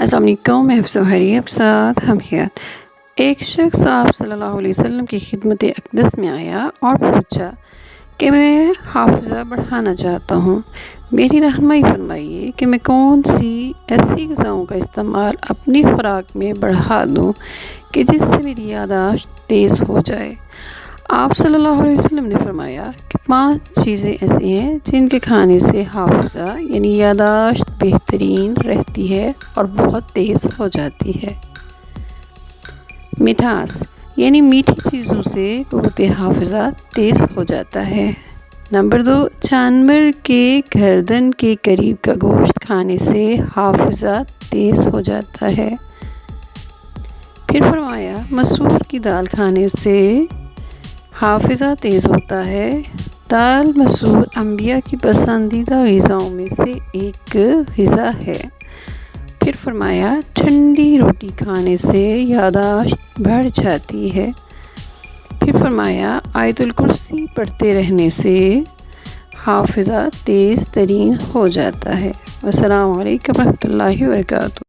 السلام علیکم، میں حفصہ حریب ساتھ ہمخیات۔ ایک شخص آپ صلی اللہ علیہ وسلم کی خدمت اقدس میں آیا اور پوچھا کہ میں حافظہ بڑھانا چاہتا ہوں، میری رہنمائی فرمائیے کہ میں کون سی ایسی غذاؤں کا استعمال اپنی خوراک میں بڑھا دوں کہ جس سے میری یادداشت تیز ہو جائے۔ آپ صلی اللہ علیہ وسلم نے فرمایا کہ 5 چیزیں ایسی ہیں جن کے کھانے سے حافظہ یعنی یادداشت بہترین رہتی ہے اور بہت تیز ہو جاتی ہے۔ مٹھاس یعنی میٹھی چیزوں سے قوت حافظہ تیز ہو جاتا ہے۔ نمبر 2، جانور کے گردن کے قریب کا گوشت کھانے سے حافظہ تیز ہو جاتا ہے۔ پھر فرمایا مسور کی دال کھانے سے حافظہ تیز ہوتا ہے۔ دال مسور انبیاء کی پسندیدہ غذاؤں میں سے ایک غذا ہے۔ پھر فرمایا ٹھنڈی روٹی کھانے سے یادداشت بڑھ جاتی ہے۔ پھر فرمایا آیت الکرسی پڑھتے رہنے سے حافظہ تیز ترین ہو جاتا ہے۔ السلام علیکم ورحمۃ اللہ وبرکاتہ۔